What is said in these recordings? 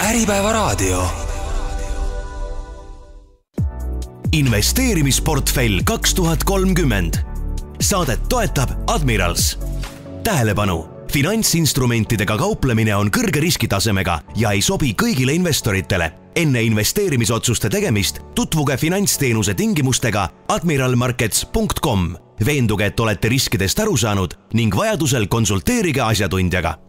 Äripäeva raadio. Investeerimisportfell 2030. Saadet toetab Admirals. Tähelepanu! Finantsinstrumentidega kauplemine on kõrge riskitasemega ja ei sobi kõigile investoritele. Enne investeerimisotsuste tegemist tutvuge finantsteenuse tingimustega admiralmarkets.com. Veenduge, et olete riskidest aru saanud ning vajadusel konsulteerige asjatundjaga.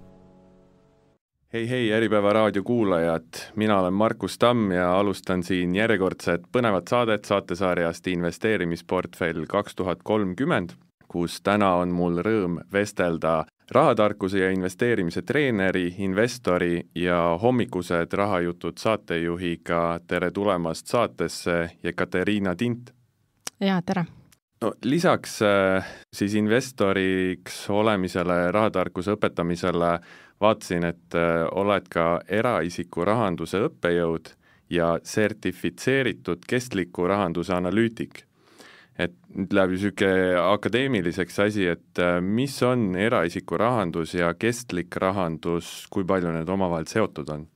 Hei, Äripäeva raadio kuulajad. Mina olen Markus Tamm ja alustan siin järjekordset põnevat saadet saatesarjast Investeerimisportfell 2030, kus täna on mul rõõm vestelda rahatarkuse ja investeerimise treeneri, investori ja hommikused rahajutud saatejuhiga. Tere tulemast saatesse, Ekaterina Tint. Ja, tere. No, lisaks siis investoriks olemisele, rahatarkuse õpetamisele vaatasin, et oled ka eraisiku rahanduse õppejõud ja sertifitseeritud kestliku rahanduse analüütik. Et nüüd läheb süke akadeemiliseks asi, et mis on eraisiku rahandus ja kestlik rahandus, kui palju need omavahel seotud on?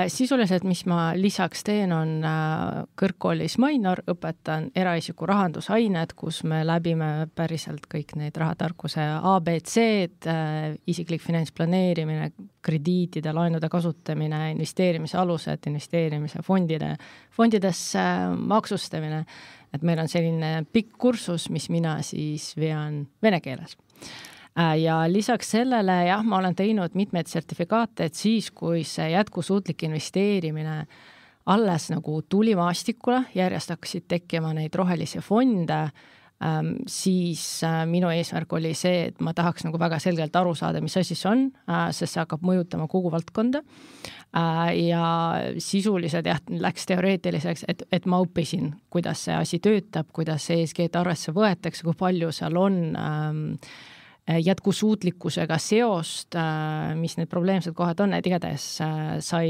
Sisuliselt, mis ma lisaks teen, on kõrgkoolis minor, õpetan eraisiku rahandusained, kus me läbime päriselt kõik neid rahatarkuse ABC-d, isiklik finantsplaneerimine, krediitide, laenude kasutamine, investeerimise alused, investeerimise fondidesse maksustamine. Et meil on selline pikk kursus, mis mina siis vean vene keeles. Ja lisaks sellele, jah, ma olen teinud mitmeid sertifikaate, et siis, kui see jätkusuutlik investeerimine alles nagu tuli maastikule, järjest hakkasid tekkima neid rohelisi fonde, siis minu eesmärk oli see, et ma tahaks nagu väga selgelt aru saada, mis asi see on, sest see hakkab mõjutama kogu valdkonda. Ja sisuliselt läks teoreetiliseks, et ma õppisin, kuidas see asi töötab, kuidas see ESG-d arvesse võetakse, kui palju seal on jätkusuutlikkusega seost, mis need probleemsed kohad on, et igatahes sai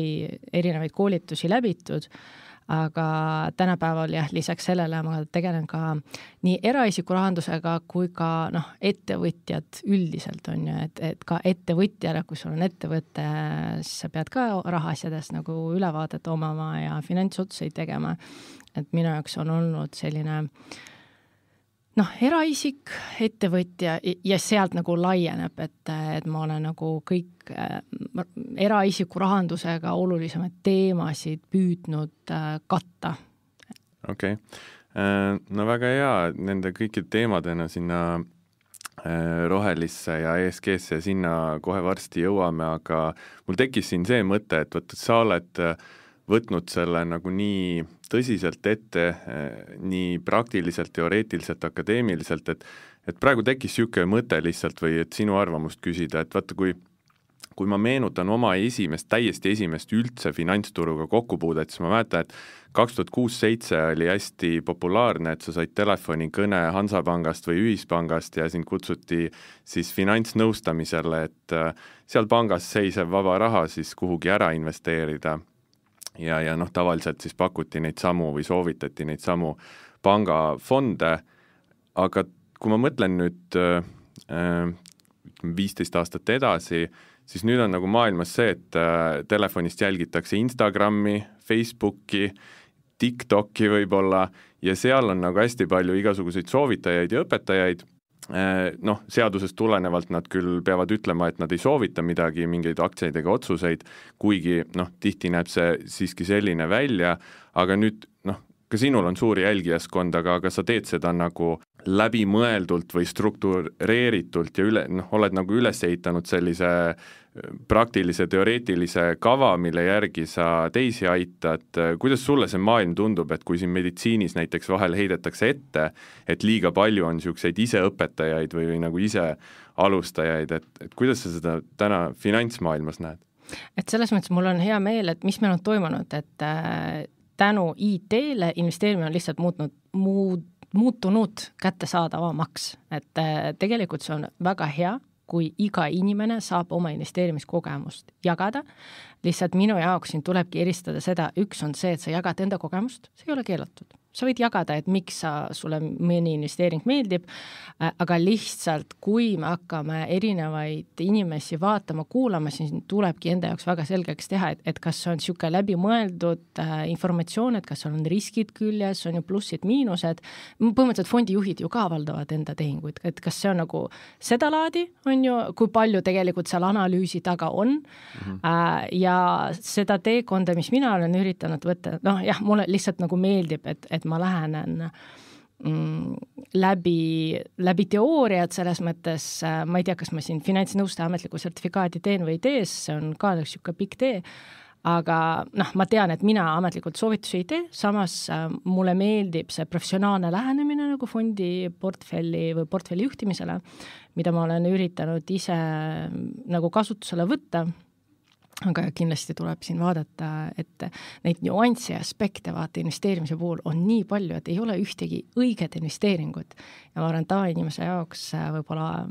erinevaid koolitusi läbitud, aga tänapäeval lisaks sellele ma tegelen ka nii eraisiku rahandusega kui ka ettevõtjad üldiselt on ju, et ka ettevõtjale, kui sul on ettevõte, siis sa pead ka rahaasjadest nagu ülevaadet omama ja finantsotsuseid tegema, et minu jaoks on olnud selline eraisik, ettevõtja ja sealt nagu laieneb, et ma olen nagu kõik eraisiku rahandusega olulisemaid teemasid püüdnud katta. Okei. No väga hea, nende kõikide teemadena sinna rohelisse ja ESG-sse sinna kohe varsti jõuame, aga mul tekkis siin see mõte, et sa oled võtnud selle nagu nii tõsiselt ette, nii praktiliselt, teoreetiliselt, akadeemiliselt, et praegu tekkis siuke mõte lihtsalt või et sinu arvamust küsida, et vaata, kui ma meenutan oma täiesti esimest üldse finantsturuga kokkupuudet, siis ma mäletan, et 2006-2007 oli hästi populaarne, et sa said telefoni kõne Hansapangast või Ühispangast ja sind kutsuti siis finantsnõustamisele, et seal pangas seisev vaba raha siis kuhugi ära investeerida. Ja tavaliselt siis pakuti neid samu või soovitati neid samu pangafonde, aga kui ma mõtlen nüüd 15 aastat edasi, siis nüüd on nagu maailmas see, et telefonist jälgitakse Instagrami, Facebooki, TikToki võib-olla ja seal on nagu hästi palju igasuguseid soovitajaid ja õpetajaid. Seadusest tulenevalt nad küll peavad ütlema, et nad ei soovita midagi, mingeid aktsiaid ega otsuseid, kuigi tihti näeb see siiski selline välja, aga nüüd ka sinul on suuri jälgijaskond, aga sa teed seda nagu läbimõeldult või struktureeritult ja oled nagu üles ehitanud sellise praktilise, teoreetilise kava, mille järgi sa teisi aitad. Kuidas sulle see maailm tundub, et kui siin meditsiinis näiteks vahel heidetakse ette, et liiga palju on siukseid iseõpetajaid või nagu ise alustajaid, et kuidas sa seda täna finantsmaailmas näed? Et selles mõttes mul on hea meel, et mis meil on toimunud, et tänu IT-le investeerimine on lihtsalt muutunud kättesaadavamaks, et tegelikult see on väga hea, kui iga inimene saab oma investeerimiskogemust jagada. Lihtsalt minu jaoks siin tulebki eristada seda, üks on see, et sa jagad enda kogemust, see ei ole keelatud. sa võid jagada, et miks sulle mõni investeering meeldib, aga lihtsalt, kui me hakkame erinevaid inimesi vaatama, kuulama, siis tulebki enda jaoks väga selgeks teha, et kas see on niisugune läbimõeldud informatsioon, et kas on riskid küljes, on ju plussid, miinused. Põhimõtteliselt fondijuhid ju ka avaldavad enda tehinguid, et kas see on nagu seda laadi, on ju, kui palju tegelikult seal analüüsi taga on ja seda teekonda, mis mina olen üritanud võtta, mulle lihtsalt nagu meeldib, et ma lähenen läbi teooriad selles mõttes, ma ei tea, kas ma siin finantsnõustaja ametliku sertifikaadi teen või ei tee, see on ka niisugune pikk tee, aga ma tean, et mina ametlikult soovitusi ei tee, samas mulle meeldib see professionaalne lähenemine nagu fondi portfelli või portfelli juhtimisele, mida ma olen üritanud ise nagu kasutusele võtta. Aga kindlasti tuleb siin vaadata, et neid nüansse ja aspekte vaata investeerimise puhul on nii palju, et ei ole ühtegi õiget investeeringut. Ja ma arvan, tavainimese jaoks võib-olla,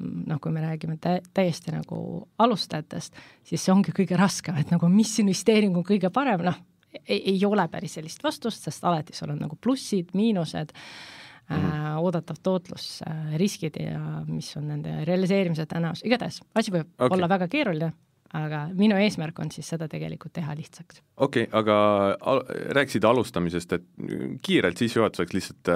kui me räägime täiesti nagu alustajatest, siis see ongi kõige raskem, et nagu mis investeering on kõige parem, ei ole päris sellist vastust, sest alati sul on nagu plussid, miinused, oodatav tootlus, riskid ja mis on nende realiseerimise tõenäosus. Igatahes, asi võib olla väga keeruline, aga minu eesmärk on siis seda tegelikult teha lihtsaks. Okei, aga rääkisid alustamisest, et kiirelt sissejuhatuseks lihtsalt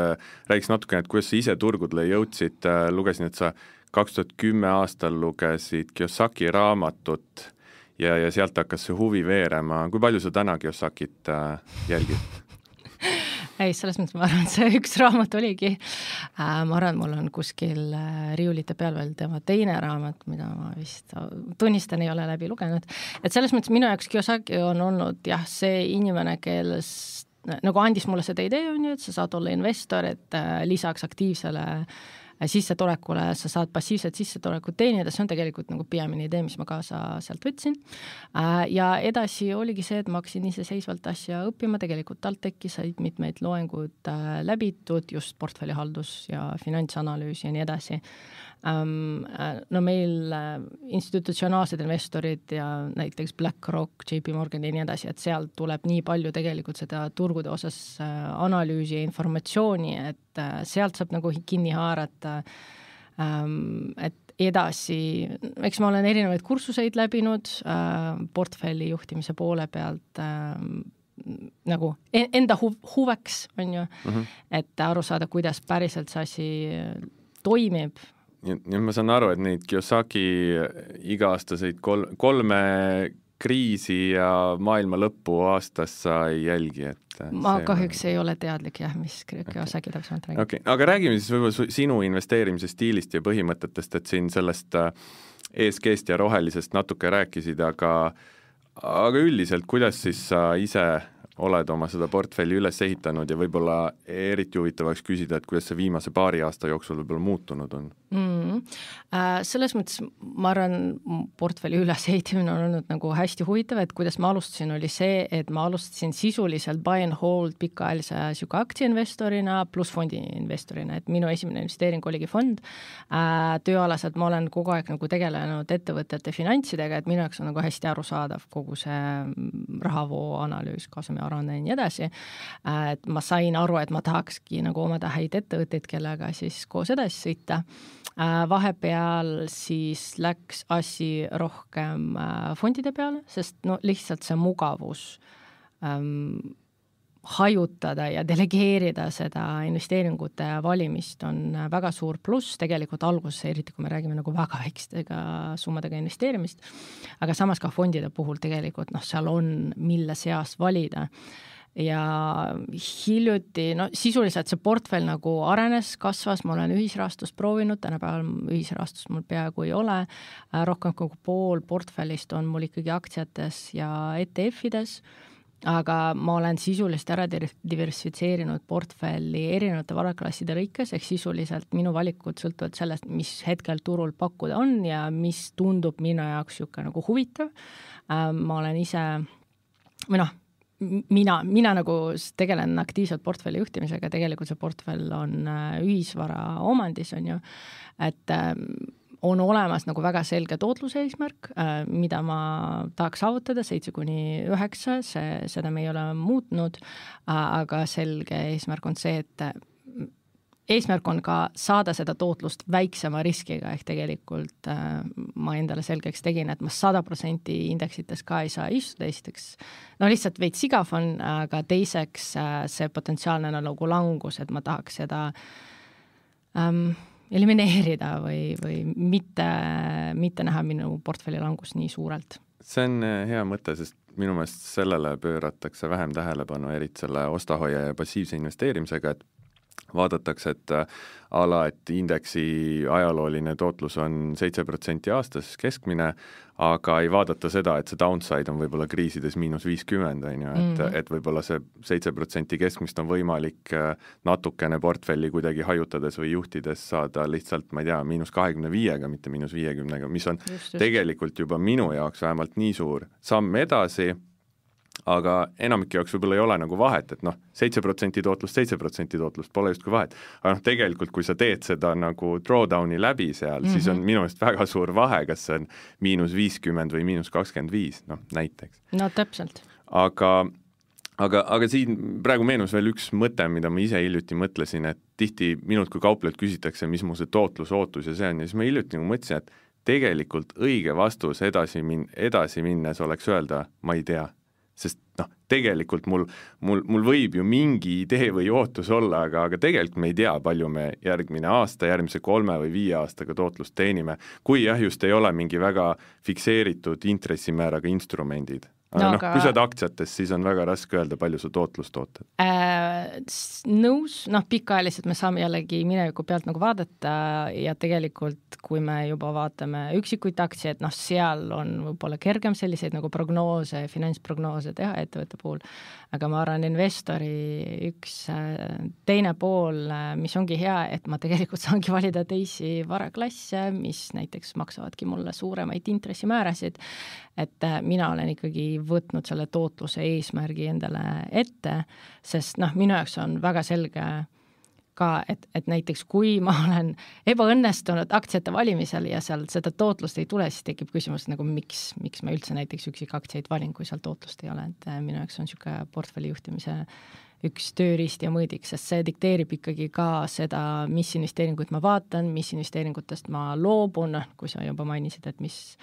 räägiks natukene, et kuidas sa ise turgudele jõudsid, lugesin, et sa 2010 aastal lugesid Kiyosaki raamatut ja sealt hakkas see huvi veerema. Kui palju sa täna Kiyosakit jälgid? Ei, selles mõttes ma arvan, et see üks raamat oligi. Ma arvan, mul on kuskil riiulite peal veel tema teine raamat, mida ma vist tunnistan ei ole läbi lugenud. Et selles mõttes minu jaoks Kiyosaki on olnud see inimene, keles nagu andis mulle seda idee, on ju, et sa saad olla investor, et lisaks aktiivsele sissetulekule sa saad passiivset sissetulekut teenida, see on tegelikult nagu peamine idee, mis ma kaasa sealt võtsin. Ja edasi oligi see, et ma hakkasin iseseisvalt asja õppima, tegelikult TalTechis said mitmeid loengud läbitud, just portfellihaldus ja finantsanalüüs ja nii edasi. No meil institutsionaalsed investorid ja näiteks BlackRock, JP Morgan ja nii edasi, et seal tuleb nii palju tegelikult seda turgude osas analüüsi ja informatsiooni, et sealt saab nagu kinni haarata, et edasi, eks ma olen erinevaid kursuseid läbinud portfelli juhtimise poole pealt, nagu enda huveks, on ju, et aru saada, kuidas päriselt see asi toimib. Ja ma saan aru, et neid Kiyosaki iga-aastaseid kolme kriisi ja maailma lõppu aastas sa ei jälgi, et ma kahjuks ei ole teadlik, mis Kiyosaki täpsemalt räägib. Okay. Aga räägime siis võib-olla sinu investeerimise stiilist ja põhimõtetest, et siin sellest ESG-st ja rohelisest natuke rääkisid, aga üldiselt, kuidas siis sa ise oled oma seda portfelli üles ehitanud ja võib-olla eriti huvitavaks küsida, et kuidas see viimase paari aasta jooksul võib-olla muutunud on? Selles mõttes ma arvan, portfelli ülesehitamine on olnud nagu hästi huvitav, et kuidas ma alustasin, oli see, et ma alustasin sisuliselt buy and hold pikaajalise aktsiainvestorina pluss fondi investorina, et minu esimene investeering oligi fond. Tööalaselt ma olen kogu aeg nagu tegelenud ettevõtete finantsidega, et minu jaoks on nagu hästi arusaadav kogu see rahavoo analüüs, kasumi aruanne ja nii edasi. Et ma sain aru, et ma tahakski nagu omada häid ettevõtteid, kellega siis koos edasi sõita. Vahepeal siis läks asi rohkem fondide peale, sest lihtsalt see mugavus hajutada ja delegeerida seda investeeringute valimist on väga suur pluss, tegelikult alguses, eriti kui me räägime nagu väga väikestega summadega investeerimist, aga samas ka fondide puhul tegelikult seal on, mille seas valida. Ja hiljuti, sisuliselt see portfell nagu arenes, kasvas, ma olen ühisrahastust proovinud, tänapäeval ühisrahastust mul peaaegu ei ole, rohkem kui pool portfellist on mul ikkagi aktsiates ja ETF-ides, aga ma olen sisuliselt ära diversifitseerinud portfelli erinevate varaklasside lõikes, ehk sisuliselt minu valikud sõltuvad sellest, mis hetkel turul pakkuda on ja mis tundub minu jaoks nagu huvitav. Ma olen ise, mina nagu tegelen aktiivselt portfelli juhtimisega, tegelikult see portfell on ühisvara omandis, on ju, et on olemas nagu väga selge tootluse eesmärk, mida ma tahaks saavutada 7-9, seda me ei ole muutnud, aga selge eesmärk on see, et eesmärk on ka saada seda tootlust väiksema riskiga, ehk tegelikult ma endale selgeks tegin, et ma 100% indeksites ka ei saa istuda, esiteks lihtsalt veits sigav on, aga teiseks see potentsiaalne nagu langus, et ma tahaks seda elimineerida või mitte näha minu portfelli langus nii suurelt. See on hea mõte, sest minu meelest sellele pööratakse vähem tähelepanu, eriti selle ostahoia ja passiivse investeerimisega, et vaadatakse, et et indeksi ajalooline tootlus on 7% aastas keskmine, aga ei vaadata seda, et see downside on võib-olla kriisides -50, et võib-olla see 7% keskmist on võimalik natukene portfelli kuidagi hajutades või juhtides saada lihtsalt, ma ei tea, -25-ga, mitte -50-ga, mis on just. Tegelikult juba minu jaoks vähemalt nii suur samm edasi, aga enamike jaoks võib-olla ei ole nagu vahet, et 7% tootlust, pole justkui vahet. Aga tegelikult, kui sa teed seda nagu drawdowni läbi seal, siis on minu eest väga suur vahe, kas see on -50 või -25, näiteks. No täpselt. Aga siin praegu meenus veel üks mõte, mida ma ise hiljuti mõtlesin, et tihti minult kui kauplejalt küsitakse, mis mu see tootlusootus ja see on, ja siis ma hiljuti mõtlesin, et tegelikult õige vastus edasi minnes oleks öelda, ma ei tea. Sest tegelikult mul võib ju mingi idee või ootus olla, aga tegelikult me ei tea, palju me järgmine aasta, järgmise 3 või 5 aastaga tootlust teenime, kui just ei ole mingi väga fikseeritud intressimääraga instrumendid. Aga kui sa oled aktsiates, siis on väga raske öelda, palju sa tootlust ootad. Nõus, pikaajaliselt me saame jällegi mineviku pealt nagu vaadata ja tegelikult, kui me juba vaatame üksikuid aktsiaid, seal on võib-olla kergem selliseid nagu prognoose, finantsprognoose teha ettevõtte puhul, aga ma arvan, investori üks teine pool, mis ongi hea, et ma tegelikult saangi valida teisi varaklasse, mis näiteks maksavadki mulle suuremaid intressimäärasid, et mina olen ikkagi võtnud selle tootluse eesmärgi endale ette, sest minu jaoks on väga selge ka, et näiteks kui ma olen ebaõnnestunud aktsiate valimisel ja seal seda tootlust ei tule, siis tekib küsimus nagu miks ma üldse näiteks üksikaktsiaid valin, kui seal tootlust ei ole, et minu jaoks on niisugune portfelli juhtimise üks tööriist ja mõõdik, sest see dikteerib ikkagi ka seda, mis investeeringuid ma vaatan, mis investeeringutest ma loobun, kui sa juba mainisid, et mis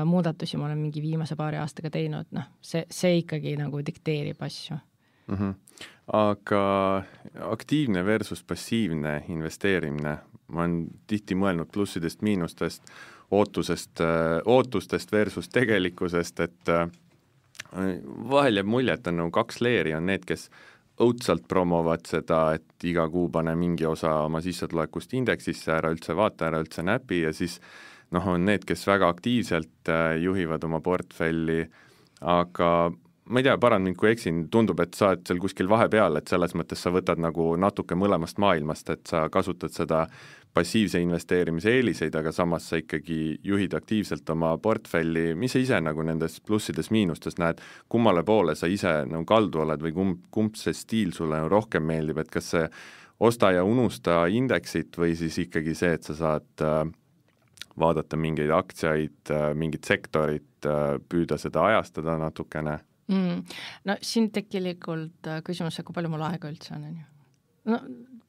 muudatusi ma olen mingi viimase paari aastaga teinud, see ikkagi nagu dikteerib asju. Aga aktiivne versus passiivne investeerimine, ma olen tihti mõelnud plussidest, miinustest, ootustest versus tegelikkusest, et vahel jääb mulje, et on nagu 2 leeri, on need, kes õudsalt promovad seda, et iga kuu pane mingi osa oma sissetulekust indeksisse, ära üldse näpi ja siis on need, kes väga aktiivselt juhivad oma portfelli, aga ma ei tea, parand mind kui eksin, tundub, et sa oled seal kuskil vahepeal, et selles mõttes sa võtad nagu natuke mõlemast maailmast, et sa kasutad seda passiivse investeerimise eeliseid, aga samas sa ikkagi juhid aktiivselt oma portfelli, mis sa ise nagu nendes plussides miinustes näed, kummale poole sa ise nagu kaldu oled või kumb see stiil sulle rohkem meeldib, et kas see osta ja unusta indeksit või siis ikkagi see, et sa saad vaadata mingeid aktsiaid, mingit sektorit, püüda seda ajastada natukene? No siin tegelikult küsimus, kui palju mul aega üldse on?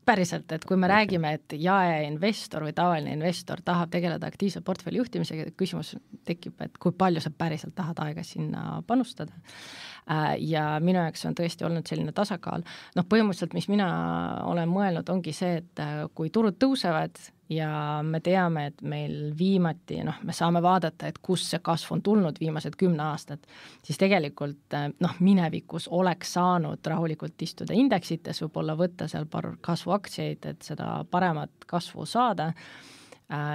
Päriselt, et kui me räägime, et jaeinvestor või tavaline investor tahab tegeleda aktiivse portfelli juhtimisega, küsimus tekib, et kui palju sa päriselt tahad aega sinna panustada. Ja minu jaoks on tõesti olnud selline tasakaal. Põhimõtteliselt, mis mina olen mõelnud, ongi see, et kui turud tõusevad ja me teame, et meil viimati, me saame vaadata, et kus see kasv on tulnud viimased 10 aastat, siis tegelikult minevikus oleks saanud rahulikult istuda indeksites, võib-olla võtta seal paar kasvuaktsiaid, et seda paremat kasvu saada.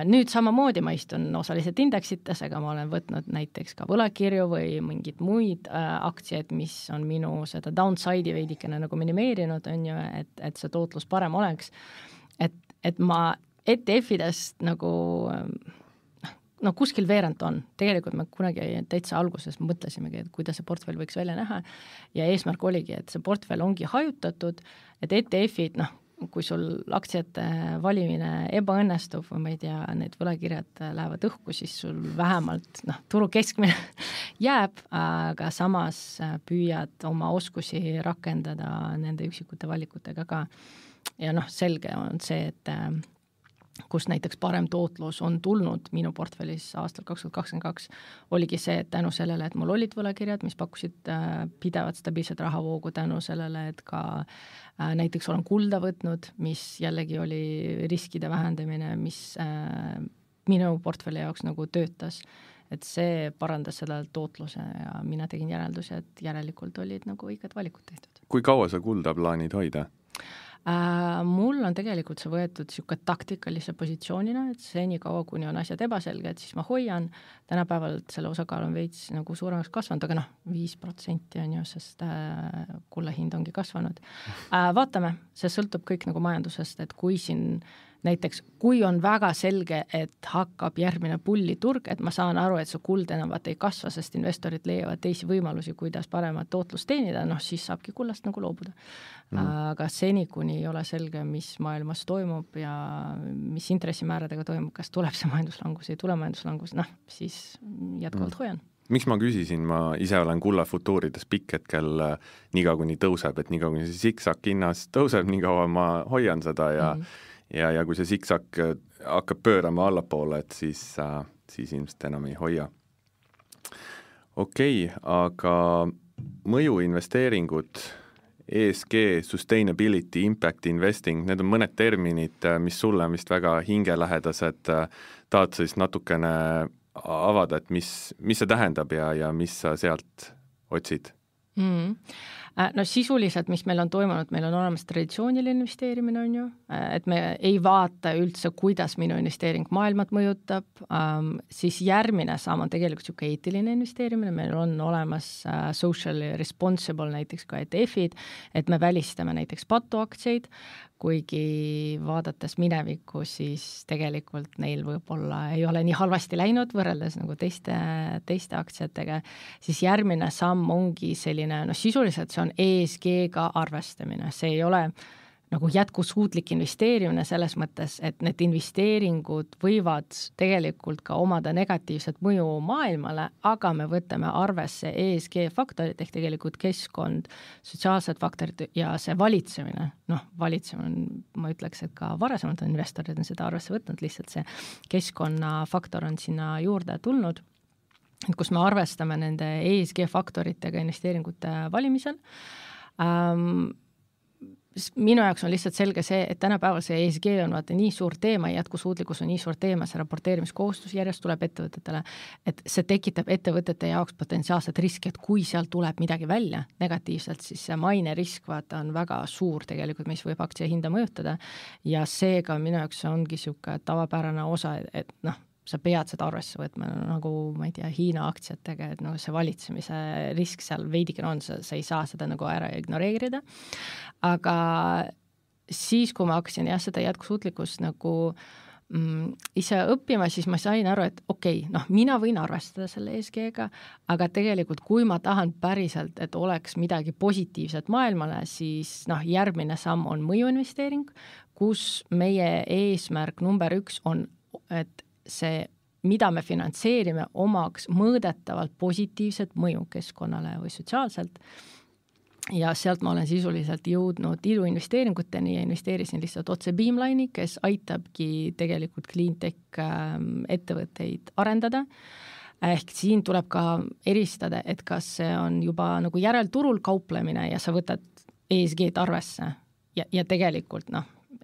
Nüüd samamoodi ma istun osaliselt indeksites, aga ma olen võtnud näiteks ka võlakirju või mingid muid aktsiaid, mis on minu seda downside'i veidikene nagu minimeerinud, on ju, et see tootlus parem oleks. Et ma ETF-idest nagu kuskil veerand on. Tegelikult me kunagi täitsa alguses mõtlesimegi, et kuidas see portfell võiks välja näha ja eesmärk oligi, et see portfell ongi hajutatud, et ETF-id, kui sul aktsiate valimine ebaõnnestub või ma ei tea, need võlakirjad lähevad õhku, siis sul vähemalt turu keskmine jääb, aga samas püüad oma oskusi rakendada nende üksikute valikutega ka. Ja selge on see, et kus näiteks parem tootlus on tulnud minu portfellis aastal 2022, oligi see, et tänu sellele, et mul olid võlakirjad, mis pakkusid pidevat stabiilset rahavoogu, tänu sellele, et ka näiteks olen kulda võtnud, mis jällegi oli riskide vähendamine, mis minu portfelli jaoks nagu töötas, et see parandas seda tootluse ja mina tegin järelduse, et järelikult olid nagu õiged valikud tehtud. Kui kaua sa kulda plaanid hoida? Mul on tegelikult see võetud siuke taktikalise positsioonina, et see nii kaua, kuni on asjad ebaselged, siis ma hoian. Tänapäeval selle osakaal on veits nagu suuremaks kasvanud, aga 5% on ju, sest kulla hind ongi kasvanud. Vaatame, see sõltub kõik nagu majandusest, et kui siin näiteks, kui on väga selge, et hakkab järgmine pulliturg, et ma saan aru, et see kuld enam ei kasva, sest investorid leiavad teisi võimalusi, kuidas paremat tootlust teenida, siis saabki kullast nagu loobuda. Aga seni, kuni ei ole selge, mis maailmas toimub ja mis intressimääradega toimub, kas tuleb see majanduslangus, ei tule majanduslangus, siis jätkuvalt hoian. Miks ma küsisin, ma ise olen kulla futuurides pikk hetkel niikaua kuni tõuseb, et niikaua kuni see siksak hinnas tõuseb, niikaua ma hoian seda ja kui see siksak hakkab pöörama allapoole, et siis ilmselt enam ei hoia. Okei, aga mõjuinvesteeringud, ESG, Sustainability, Impact Investing, need on mõned terminid, mis sulle on vist väga hingelähedased. Tahad siis natukene avada, et mis see tähendab ja mis sa sealt otsid? Sisuliselt, mis meil on toimunud, meil on olemas traditsiooniline investeerimine, on ju, et me ei vaata üldse, kuidas minu investeering maailmat mõjutab, siis järgmine samm on tegelikult siuke eetiline investeerimine, meil on olemas socially responsible näiteks ka ETF-id, et me välistame näiteks patuaktsiaid, kuigi vaadates minevikku, siis tegelikult neil võib-olla ei ole nii halvasti läinud võrreldes nagu teiste aktsiatega, siis järgmine samm ongi selline, sisuliselt see on ESG-ga arvestamine, see ei ole nagu jätkusuutlik investeerimine selles mõttes, et need investeeringud võivad tegelikult ka omada negatiivset mõju maailmale, aga me võtame arvesse ESG faktorid ehk tegelikult keskkond, sotsiaalsed faktorid ja see valitsemine. Valitsemine, ma ütleks, et ka varasemalt investorid on seda arvesse võtnud, lihtsalt see keskkonnafaktor on sinna juurde tulnud, kus me arvestame nende ESG faktoritega investeeringute valimisel. Minu jaoks on lihtsalt selge see, et tänapäeval see ESG on nii suur teema, jätkusuutlikkus on nii suur teema, see raporteerimiskohustus järjest tuleb ettevõtetele, et see tekitab ettevõtete jaoks potentsiaalset riski, et kui seal tuleb midagi välja negatiivselt, siis see maine risk on väga suur tegelikult, mis võib aktsia hinda mõjutada ja seega minu jaoks ongi siuke tavapärane osa, et sa pead seda arvesse võtma, nagu ma ei tea, Hiina aktsiatega, et see valitsemise risk seal veidikene on, sa ei saa seda nagu ära ignoreerida. Aga siis, kui ma hakkasin seda jätkusuutlikkust nagu ise õppima, siis ma sain aru, et mina võin arvestada selle ESG-ga, aga tegelikult kui ma tahan päriselt, et oleks midagi positiivset maailmale, siis järgmine samm on mõjuinvesteering, kus meie eesmärk number 1 on, et see, mida me finantseerime, omaks mõõdetavalt positiivset mõju keskkonnale või sotsiaalselt. Ja sealt ma olen sisuliselt jõudnud iluinvesteeringuteni ja investeerisin lihtsalt otse Beamline'i, kes aitabki tegelikult cleantech ettevõtteid arendada. Ehk siin tuleb ka eristada, et kas see on juba nagu järelturul kauplemine ja sa võtad ESG-d arvesse ja tegelikult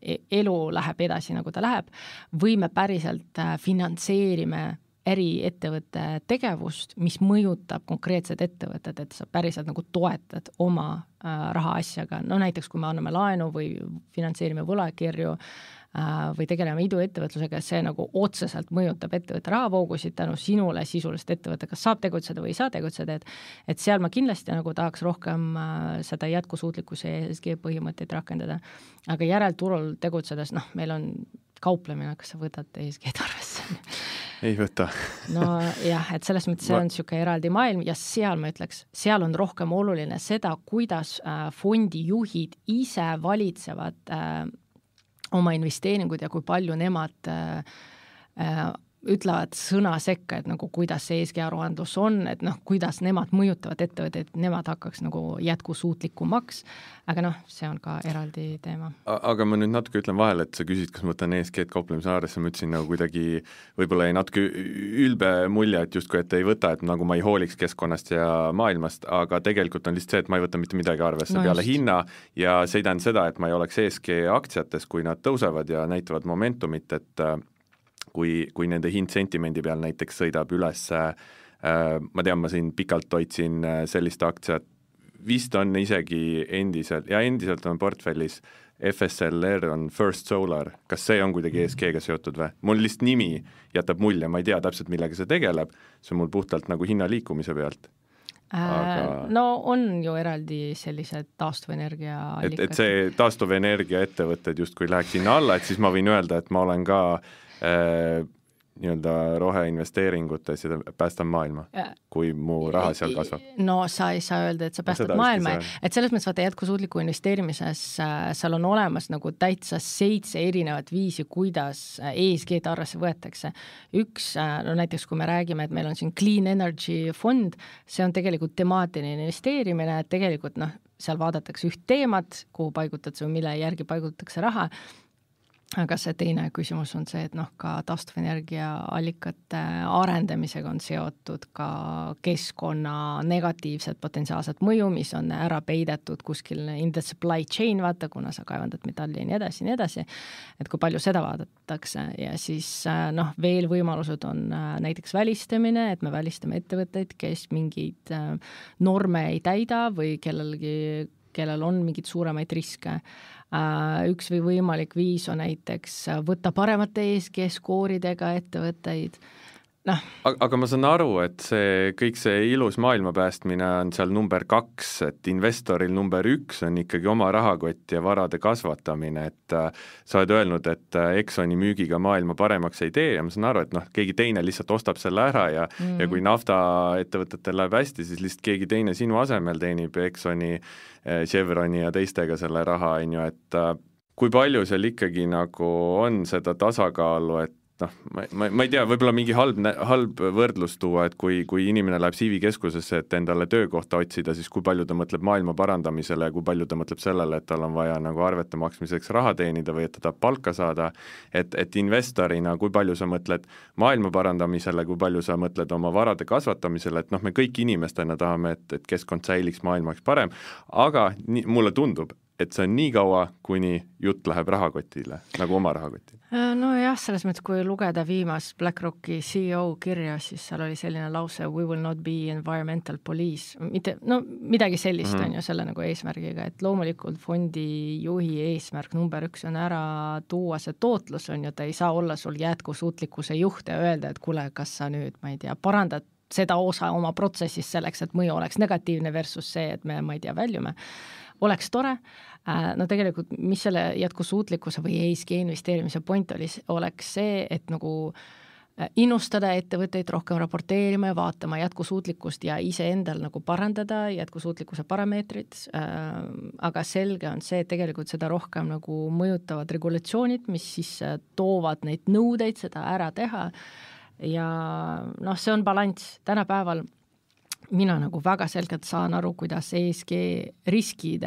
elu läheb edasi, nagu ta läheb, või me päriselt finantseerime äriettevõtte tegevust, mis mõjutab konkreetsed ettevõtted, et sa päriselt nagu toetad oma rahaasjaga. Näiteks, kui me anname laenu või finantseerime võlakirju või tegeleme iduettevõtlusega, see nagu otseselt mõjutab ettevõtte rahavoogusid tänu sinule sisuliselt ettevõtte, kas saab tegutseda või ei saa tegutseda, et seal ma kindlasti nagu tahaks rohkem seda jätkusuutlikkuse ESG põhimõtteid rakendada. Aga järelturul tegutsedes, meil on kauplemine, kas sa võtad ESG-d arvesse? Ei võta. Et selles mõttes see on siuke eraldi maailm ja seal ma ütleks, seal on rohkem oluline seda, kuidas fondijuhid ise valitsevad oma investeeringud ja kui palju nemad ütlevad sõna sekka, et nagu kuidas see ESG aruandlus on, et noh, kuidas nemad mõjutavad ettevõtteid, et nemad hakkaks nagu jätkusuutlikumaks, aga noh, see on ka eraldi teema. Aga ma nüüd natuke ütlen vahele, et sa küsid, kas ma võtan ESG-d kauplemise aaresse, ma ütlesin nagu kuidagi võib-olla ei natuke ülbe mulje, et justkui, et ei võta, et nagu ma ei hooliks keskkonnast ja maailmast, aga tegelikult on lihtsalt see, et ma ei võta mitte midagi arvesse peale hinna ja see ei tähenda seda, et ma ei oleks ESG aktsiates, kui nad tõusevad ja näitavad momentumit, et kui nende hind sentimendi peal näiteks sõidab üles, ma tean, ma siin pikalt hoidsin sellist aktsiat, vist on isegi endiselt on portfellis FSLR on First Solar, kas see on kuidagi ESG-ga seotud või? Mul lihtsalt nimi jätab mulje, ma ei tea täpselt, millega see tegeleb, see on mul puhtalt nagu hinna liikumise pealt. Aga... No on ju eraldi sellised taastuvenergia allikad. Et see taastuvenergia ettevõtted justkui läheks sinna alla, et siis ma võin öelda, et ma olen ka nii-öelda roheinvesteeringutes ja päästan maailma, kui mu raha seal kasvab. No sa ei saa öelda, et sa päästad maailma, et selles mõttes vaata jätkusuutliku investeerimises seal on olemas nagu täitsa 7 erinevat viisi, kuidas ESG-d arvesse võetakse. Üks, no näiteks kui me räägime, et meil on siin Clean Energy fond, see on tegelikult temaatiline investeerimine, et tegelikult noh, seal vaadatakse üht teemat, kuhu paigutatakse või mille järgi paigutatakse raha. Aga see teine küsimus on see, et noh, ka taastuvenergia allikate arendamisega on seotud ka keskkonna negatiivsed potentsiaalsed mõju, mis on ära peidetud kuskil in the supply chain, vaata, kuna sa kaevandad metalli ja nii edasi, et kui palju seda vaadatakse ja siis noh, veel võimalused on näiteks välistamine, et me välistame ettevõtteid, kes mingeid norme ei täida või kellel on mingid suuremaid riske. Üks või võimalik viis on näiteks võtta paremate ESG-skooridega ettevõtteid. No. Aga ma saan aru, et kõik see ilus maailma päästmine on seal number 2, et investoril number 1 on ikkagi oma rahakott ja varade kasvatamine, et sa oled öelnud, et Exxoni müügiga maailma paremaks ei tee ja ma saan aru, et noh, keegi teine lihtsalt ostab selle ära ja kui naftaettevõtetel läheb hästi, siis lihtsalt keegi teine sinu asemel teenib Exxoni, Chevroni ja teistega selle raha, et kui palju seal ikkagi nagu on seda tasakaalu, et noh, ma ei tea, võib-olla mingi halb võrdlus tuua, et kui inimene läheb CV-keskusesse, et endale töökohta otsida, siis kui palju ta mõtleb maailma parandamisele ja kui palju ta mõtleb sellele, et tal on vaja nagu arvete maksmiseks raha teenida või et ta tahab palka saada, et investorina, kui palju sa mõtled maailma parandamisele, kui palju sa mõtled oma varade kasvatamisele, et noh, me kõik inimestena tahame, et keskkond säiliks maailmaks parem, aga mulle tundub, et see on nii kaua, kuni jutt läheb rahakotile, nagu oma rahakotile. No jah, selles mõttes, kui lugeda viimast BlackRocki CEO kirja, siis seal oli selline lause we will not be environmental police. Midagi sellist on ju selle nagu eesmärgiga, et loomulikult fondi juhi eesmärk number 1 on ära tuua see tootlus on ju, ta ei saa olla sul jätkusuutlikkuse juht ja öelda, et kuule, kas sa nüüd, ma ei tea, parandad seda osa oma protsessis selleks, et mõju oleks negatiivne versus see, et me, ma ei tea, väljume. Oleks tore, no tegelikult, mis selle jätkusuutlikkuse või ESG investeerimise point oleks see, et nagu innustada ettevõtteid rohkem raporteerima ja vaatama jätkusuutlikkust ja iseendal nagu parandada jätkusuutlikkuse parameetrid, aga selge on see, et tegelikult seda rohkem nagu mõjutavad regulatsioonid, mis siis toovad neid nõudeid seda ära teha ja noh, see on balanss tänapäeval. Mina nagu väga selgelt saan aru, kuidas ESG riskid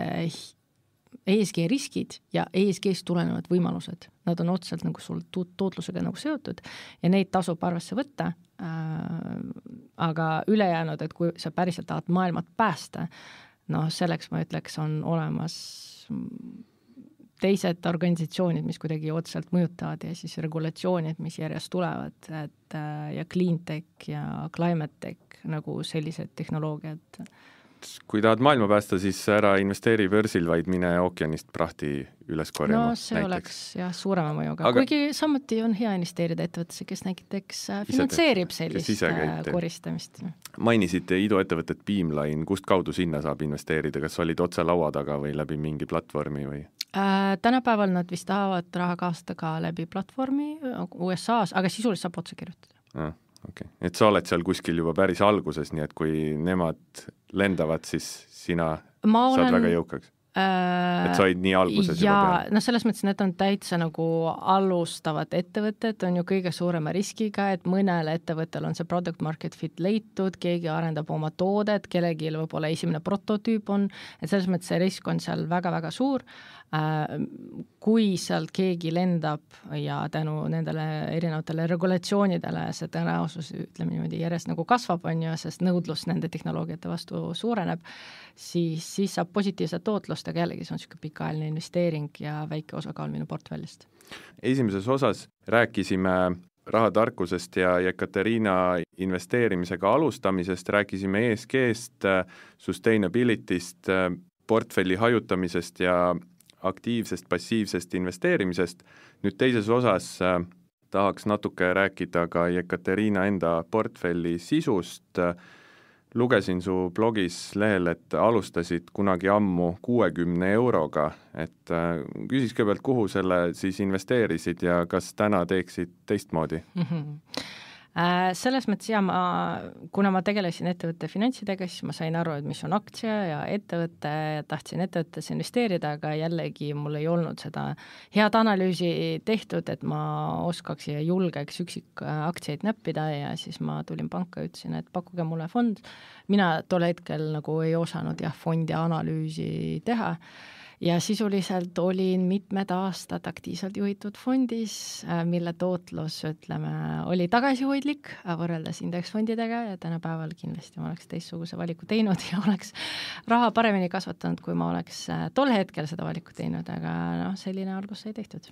ja ESG-st tulenevad võimalused. Nad on otseselt nagu sul tootlusega nagu seotud ja neid tasub arvesse võtta, aga ülejäänud, et kui sa päriselt tahad maailmat päästa, noh, selleks ma ütleks, on olemas teised organisatsioonid, mis kuidagi otseselt mõjutavad ja siis regulatsioonid, mis järjest tulevad, et ja clean tech ja climate tech, nagu sellised tehnoloogiad. Kui tahad maailma päästa, siis ära investeeri börsil, vaid mine ookeanist prahti üles korjama. No see näiteks. Oleks jah suurema mõjuga, kuigi samuti on hea investeerida ettevõttesse, kes näiteks finantseerib sellist koristamist. Mainisite iduettevõtet Beamline, kust kaudu sinna saab investeerida, kas olid otse laua taga või läbi mingi platvormi või? Tänapäeval nad vist tahavad raha kaasata ka läbi platvormi USA-s, aga sisuliselt saab otse kirjutada. Okay. Et sa oled seal kuskil juba päris alguses, nii et kui nemad lendavad, siis sina saad väga jõukaks. et sa olid nii alguses juba peal? No selles mõttes need on täitsa nagu alustavad ettevõtted, on ju kõige suurema riskiga, et mõnel ettevõttel on see product market fit leitud, keegi arendab oma toodet, kellegi võib-olla esimene prototüüp on, et selles mõttes see risk on seal väga-väga suur. Kui sealt keegi lendab ja tänu nendele erinevatele regulatsioonidele see tõenäosus, ütleme niimoodi, järjest nagu kasvab, on ju, sest nõudlus nende tehnoloogiate vastu suureneb, siis saab positiivset tootlust, aga jällegi see on selline pikaajaline investeering ja väike osakaal minu portfellist. Esimeses osas rääkisime rahatarkusest ja Ekaterina investeerimisega alustamisest, rääkisime ESG-st, sustainabilityst, portfelli hajutamisest ja aktiivsest, passiivsest investeerimisest. Nüüd teises osas tahaks natuke rääkida ka Ekaterina enda portfelli sisust. Lugesin su blogis lehel, et alustasid kunagi ammu 60 euroga, et küsis kõigepealt, kuhu selle siis investeerisid ja kas täna teeksid teistmoodi? Selles mõttes kuna ma tegelesin ettevõtte finantsidega, siis ma sain aru, et mis on aktsia ja ettevõtte, tahtsin ettevõttes investeerida, aga jällegi mul ei olnud seda head analüüsi tehtud, et ma oskaks ja julgeks üksik aktsiaid näppida ja siis ma tulin panka ja ütlesin, et pakkuge mulle fond. Mina tol hetkel nagu ei osanud fondi analüüsi teha. Ja sisuliselt olin mitmed aastad aktiivselt juhitud fondis, mille tootlus, ütleme, oli tagasihoidlik võrreldes indeksfondidega ja tänapäeval kindlasti ma oleks teistsuguse valiku teinud ja oleks raha paremini kasvatanud, kui ma oleks tol hetkel seda valiku teinud, aga selline algus sai tehtud.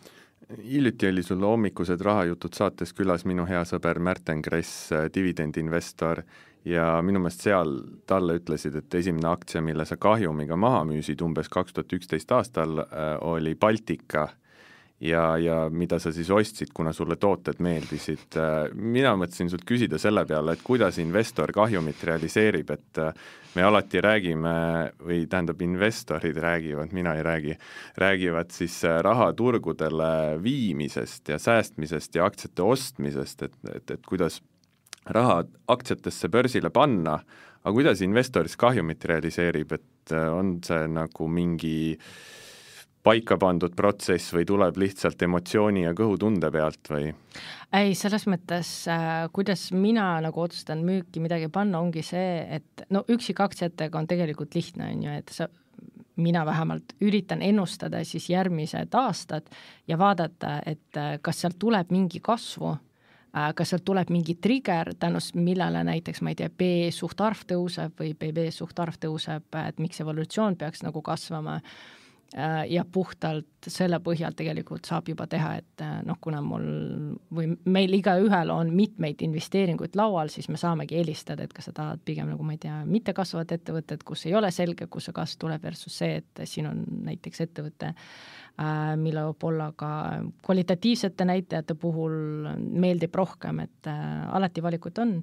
Hiljuti oli sul hommikused rahajutud saates külas minu hea sõber Märten Kress, dividendinvestor, ja minu meelest seal talle ütlesid, et esimene aktsia, mille sa kahjumiga maha müüsid umbes 2011 aastal, oli Baltika ja mida sa siis ostsid, kuna sulle tooted meeldisid. Mina mõtlesin sult küsida selle peale, et kuidas investor kahjumit realiseerib, et me alati räägime, või tähendab investorid räägivad, mina ei räägi, räägivad siis rahaturgudele viimisest ja säästmisest ja aktsiate ostmisest, et kuidas raha aktsiatesse börsile panna, aga kuidas investor siis kahjumit realiseerib, et on see nagu mingi paika pandud protsess või tuleb lihtsalt emotsiooni ja kõhutunde pealt või? Ei, selles mõttes, kuidas mina nagu otsustan müüki midagi panna, ongi see, et üksik aktsiatega on tegelikult lihtne, on ju, et mina vähemalt üritan ennustada siis järgmised aastad ja vaadata, et kas sealt tuleb mingi kasvu, kas sealt tuleb mingi trigger, tänus millele näiteks, ma ei tea, B suhtarv tõuseb või BB suhtarv tõuseb, et miks evolutsioon peaks nagu kasvama ja puhtalt selle põhjal tegelikult saab juba teha, et kuna meil igaühel on mitmeid investeeringuid laual, siis me saamegi eelistada, et kas sa tahad pigem nagu, ma ei tea, mitte kasvavad ettevõtted, kus ei ole selge, kus see kasv tuleb versus see, et siin on näiteks ettevõte, mille võib olla ka kvalitatiivsete näitajate puhul meeldib rohkem, et alati valikut on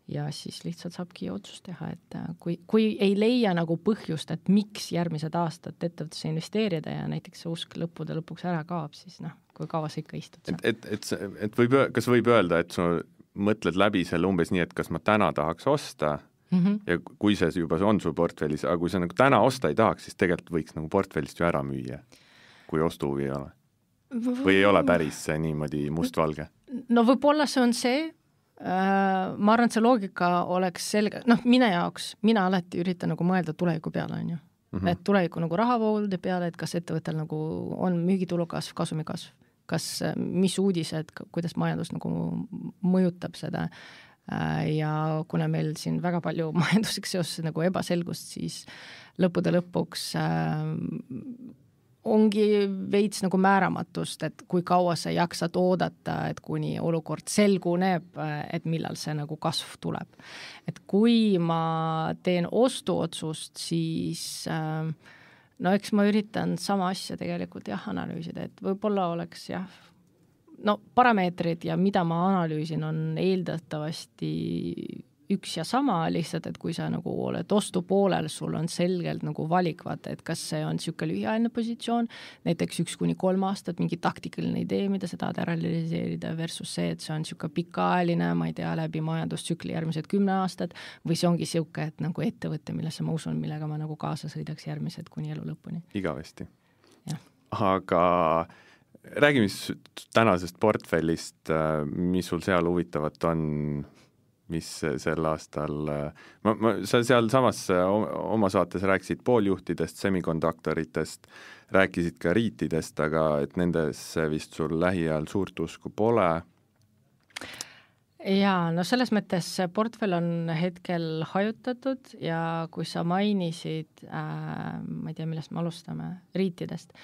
ja siis lihtsalt saabki otsust teha, et kui ei leia nagu põhjust, et miks järgmised aastad ettevõttesse investeerida ja näiteks see usk lõppude lõpuks ära kaob, siis kui kaua sa ikka istud. Kas võib öelda, et sa mõtled läbi selle umbes nii, et kas ma täna tahaks osta ja kui see juba on su portfellis, aga kui sa nagu täna osta ei tahaks, siis tegelikult võiks nagu portfellist ju ära müüa, kui ostuhuvi ei ole? Või ei ole päris see niimoodi mustvalge? No võib-olla see on see, ma arvan, et see loogika oleks selge, mina alati üritan nagu mõelda tuleviku peale, on ju. Et tuleviku nagu rahavoolude peale, et kas ettevõttel nagu on müügitulu kasv, kasumi kasv, kas mis uudised, kuidas majandus nagu mõjutab seda ja kuna meil siin väga palju majanduseks seoses nagu ebaselgust, siis lõppude lõpuks ongi veits nagu määramatust, et kui kaua sa jaksad oodata, et kuni olukord selguneb, et millal see nagu kasv tuleb. Et kui ma teen ostuotsust, siis eks ma üritan sama asja tegelikult analüüsida, et võib-olla oleks parameetrid ja mida ma analüüsin on eeldatavasti üks ja sama, lihtsalt, et kui sa nagu oled ostupoolel, sul on selgelt nagu valik, vaata, et kas see on siuke lühiajaline positsioon, näiteks 1-3 aastat, mingi taktikaline idee, mida sa tahad ära realiseerida versus see, et see on siuke pikaajaline, ma ei tea, läbi majandustsükli järgmised 10 aastat või see ongi siuke, et nagu ettevõte, millesse ma usun, millega ma nagu kaasa sõidaks järgmised kuni elu lõpuni. Igavesti. Ja. Aga räägime tänasest portfellist, mis sul seal huvitavat on, mis sel aastal, sa seal samas oma saates rääkisid pooljuhtidest, semikonduktoritest, rääkisid ka riitidest, aga et nendesse vist sul lähiajal suurt usku pole. Jaa, no selles mõttes see portfell on hetkel hajutatud ja kui sa mainisid, ma ei tea, millest me alustame, riitidest,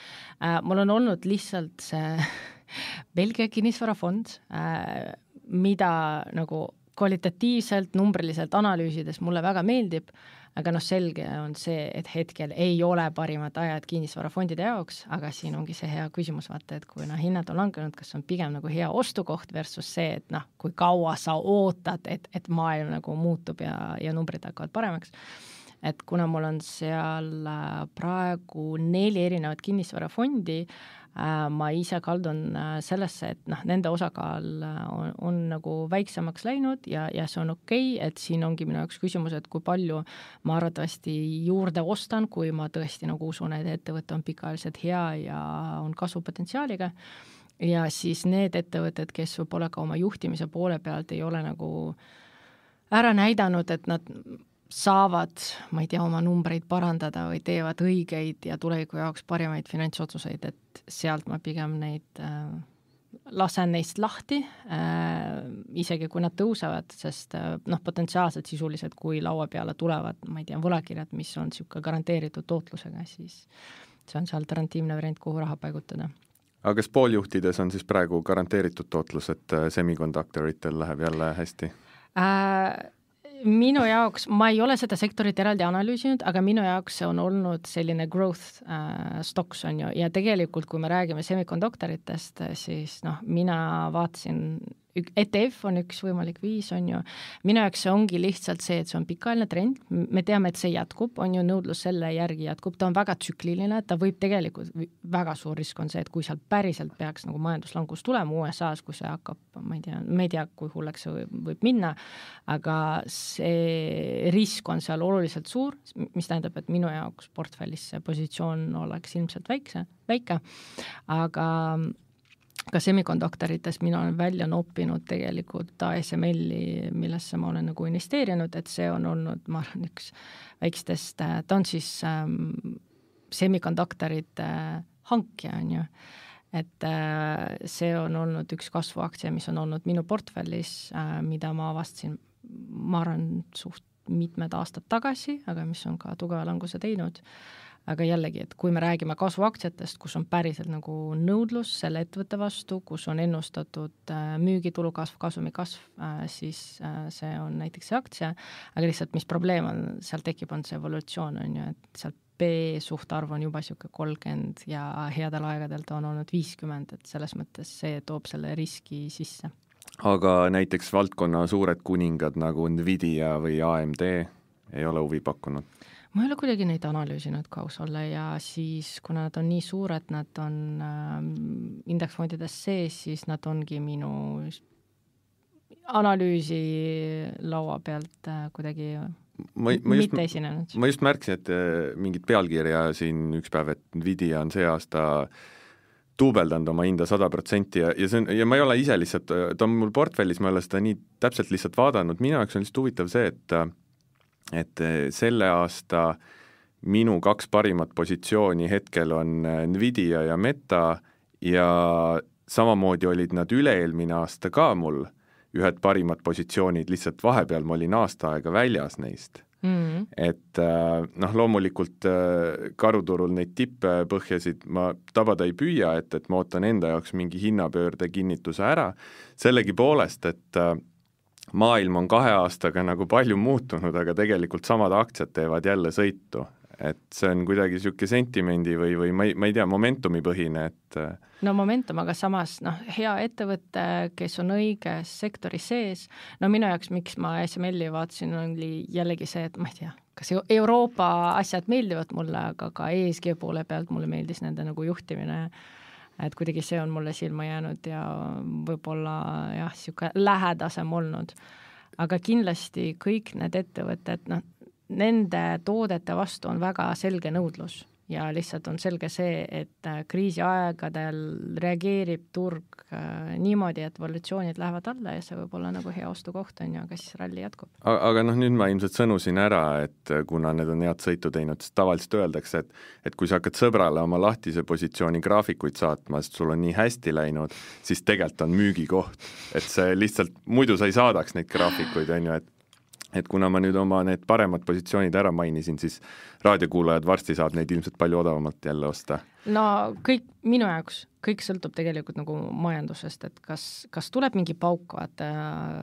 mul on olnud lihtsalt see Belgia kinnisvarafond, mida nagu kvalitatiivselt, numbriliselt analüüsides mulle väga meeldib, aga noh, selge on see, et hetkel ei ole parimad ajad kinnisvarafondide jaoks, aga siin ongi see hea küsimus, vaata, et kui hinnad on langenud, kas on pigem nagu hea ostukoht versus see, et kui kaua sa ootad, et maailm nagu muutub ja numbrid hakkavad paremaks. Et kuna mul on seal praegu 4 erinevat kinnisvarafondi, ma ise kaldun sellesse, et nende osakaal on nagu väiksemaks läinud ja see on okei, et siin ongi minu jaoks küsimus, et kui palju ma arvatavasti juurde ostan, kui ma tõesti nagu usun, et ettevõte on pikaajaliselt hea ja on kasvupotentsiaaliga. Ja siis need ettevõtted, kes võib-olla ka oma juhtimise poole pealt ei ole nagu ära näidanud, et nad saavad, ma ei tea, oma numbreid parandada või teevad õigeid ja tuleviku jaoks parimaid finantsotsuseid, et sealt ma pigem neid lasen neist lahti, isegi kui nad tõusevad, sest potentsiaalselt sisuliselt, kui laua peale tulevad, ma ei tea, võlakirjad, mis on siuke garanteeritud tootlusega, siis see on see alternatiivne variant, kuhu raha paigutada. Aga kas pooljuhtides on siis praegu garanteeritud tootlus, et semikonduktoritel läheb jälle hästi? Minu jaoks, ma ei ole seda sektorit eraldi analüüsinud, aga minu jaoks see on olnud selline growth stocks on ju, ja tegelikult kui me räägime semikonduktoritest, siis mina vaatasin, ETF on üks võimalik viis on ju, minu jaoks see ongi lihtsalt see, et see on pikaajaline trend, me teame, et see jätkub, on ju nõudlus selle järgi jätkub, ta on väga tsükliline, ta võib tegelikult, väga suur risk on see, et kui seal päriselt peaks nagu majanduslangus tulema USA-s, kui see hakkab, ma ei tea, kui hulleks see võib minna, aga see risk on seal oluliselt suur, mis tähendab, et minu jaoks portfellis see positsioon oleks ilmselt väike, aga ka semikonduktorites mina olen välja noppinud tegelikult ASML-i, millesse ma olen nagu investeerinud, et see on olnud, ma arvan, üks väikestest, ta on siis semikonduktorite hankija, on ju. Et see on olnud üks kasvuaktsia, mis on olnud minu portfellis, mida ma avastasin, ma arvan, suht mitmed aastad tagasi, aga mis on ka tugeva languse teinud. Aga jällegi, et kui me räägime kasvuaktsiatest, kus on päriselt nagu nõudlus selle ettevõtte vastu, kus on ennustatud müügitulu kasv, kasumi kasv, siis see on näiteks see aktsia, aga lihtsalt mis probleem on, seal tekib, on see evolutsioon, on ju, et seal P-suhtarv on juba siuke 30 ja headel aegadel ta on olnud 50, et selles mõttes see toob selle riski sisse. Aga näiteks valdkonna suured kuningad nagu Nvidia või AMD ei ole huvi pakkunud? Ma ei ole kuidagi neid analüüsinud kaus olla ja siis, kuna nad on nii suured, nad on indeksfondides sees, siis nad ongi minu analüüsi laua pealt kuidagi mitte esinenud. Ma just märksin, et mingit pealkirja siin üks päev, et Nvidia on see aasta tuubeldanud oma hinda 100% ja ma ei ole ise lihtsalt, ta on mul portfellis, ma ei ole seda nii täpselt lihtsalt vaadanud, minu jaoks on lihtsalt huvitav see, et selle aasta minu 2 parimat positsiooni hetkel on Nvidia ja Meta ja samamoodi olid nad üle-eelmine aasta ka mul ühed parimad positsioonid, lihtsalt vahepeal ma olin aasta aega väljas neist. Et loomulikult karuturul neid tippe põhjasid ma tabada ei püüa, et ma ootan enda jaoks mingi hinnapöörde kinnituse ära, sellegi poolest, et maailm on 2 aastaga nagu palju muutunud, aga tegelikult samad aktsiad teevad jälle sõitu. et see on kuidagi niisugune sentimendi või ma ei tea, momentumi põhine, et no momentum, aga samas hea ettevõte, kes on õiges sektoris sees, no minu jaoks, miks ma SML-i vaatasin, oli jällegi see, et ma ei tea, kas Euroopa asjad meeldivad mulle, aga ka ESG poole pealt mulle meeldis nende nagu juhtimine, et kuidagi see on mulle silma jäänud ja võib-olla jah, niisugune lähedasem olnud. Aga kindlasti kõik need ettevõtted, nende toodete vastu on väga selge nõudlus ja lihtsalt on selge see, et kriisiaegadel reageerib turg niimoodi, et valuatsioonid lähevad alla ja see võib olla nagu hea ostukoht on ja aga siis ralli jätkub. Aga nüüd ma ilmselt sõnusin ära, et kuna need on head sõitu teinud, siis tavaliselt öeldakse, et kui sa hakkad sõbrale oma lahtise positsiooni graafikuid saatma, sest sul on nii hästi läinud, siis tegelikult on müügikoht. Et see lihtsalt, muidu sa ei saadaks neid graafikuid, on ju, et kuna ma nüüd oma need paremad positsioonid ära mainisin, siis raadiokuulajad varsti saab neid ilmselt palju odavamalt jälle osta. No kõik minu jaoks, kõik sõltub tegelikult nagu majandusest, et kas tuleb mingi pauk, vaata,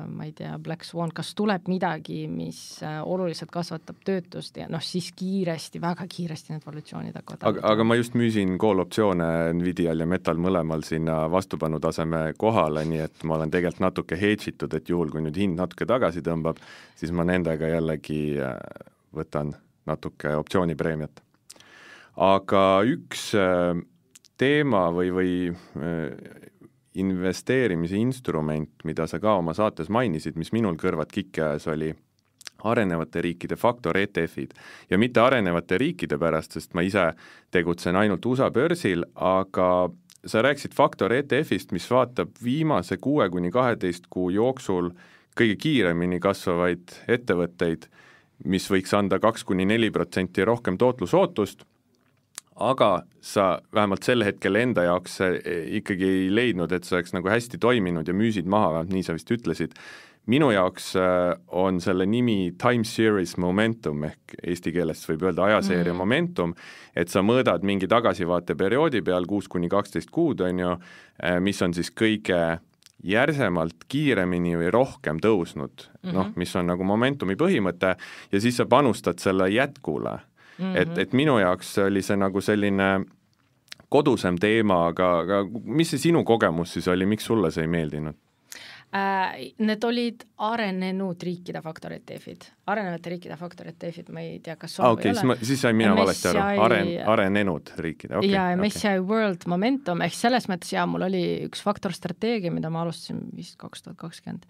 ma ei tea, Black Swan, kas tuleb midagi, mis oluliselt kasvatab töötust ja siis kiiresti, väga kiiresti need valuatsioonid hakkavad. Aga ma just müüsin call-optsioone Nvidial ja Metal mõlemal sinna vastupanu taseme kohale, nii et ma olen tegelikult natuke hedžitud, et juhul, kui nüüd hind natuke tagasi tõmbab, siis ma nendega jällegi võtan natuke optsioonipreemiat. Aga üks teema või investeerimise instrument, mida sa ka oma saates mainisid, mis minul kõrvad kikkeas oli arenevate riikide faktor ETF-id. Ja mitte arenevate riikide pärast, sest ma ise tegutsen ainult USA börsil, aga sa rääkisid faktor ETF-ist, mis vaatab viimase 6-12 kuu jooksul kõige kiiremini kasvavaid ettevõtteid, mis võiks anda 2-4% rohkem tootlusootust, aga sa vähemalt sel hetkel enda jaoks ikkagi ei leidnud, et see oleks nagu hästi toiminud ja müüsid maha, nii sa vist ütlesid. Minu jaoks on selle nimi Time Series Momentum ehk eesti keeles võib öelda ajaseeria momentum, et sa mõõdad mingi tagasivaate perioodi peal 6-12 kuud, on ju, mis on siis kõige järsemalt kiiremini või rohkem tõusnud, mis on nagu momentumi põhimõte ja siis sa panustad selle jätkule. Et minu jaoks oli see nagu selline kodusem teema, aga mis see sinu kogemus siis oli, miks sulle see ei meeldinud? Need olid arenenud riikide faktor ETF-id. Arenevate riikide faktor ETF-id, ma ei tea, kas on või ole. Siis sain mina valesti aru. Arenenud riikide. Ja MSCI World Momentum, ehk selles mõttes mul oli üks faktor strateegia, mida ma alustasin vist 2020.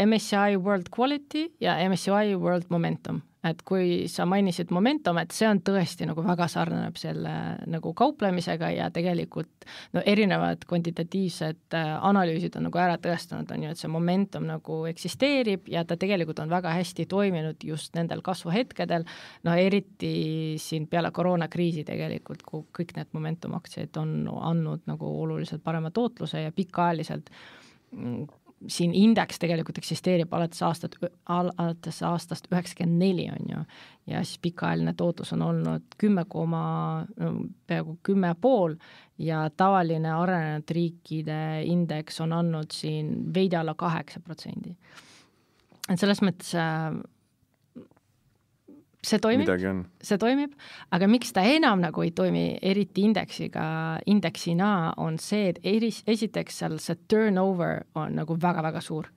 MSCI World Quality ja MSCI World Momentum. Et kui sa mainisid momentum, et see on tõesti nagu väga sarnaneb selle nagu kauplemisega ja tegelikult erinevad kvantitatiivsed analüüsid on nagu ära tõestanud, on ju, et see momentum nagu eksisteerib ja ta tegelikult on väga hästi toiminud just nendel kasvuhetkedel, eriti siin peale koroonakriisi tegelikult, kui kõik need momentum aktsiaid on andnud nagu oluliselt parema tootluse ja pikaajaliselt siin indeks tegelikult eksisteerib alates aastast 94 on ju, ja siis pikaajaline tootlus on olnud 10,5 ja tavaline arenenud riikide indeks on andnud siin veidi alla 8%. Et selles mõttes see toimib, aga miks ta enam nagu ei toimi eriti indeksina on see, et esiteks seal see turnover on nagu väga-väga suur.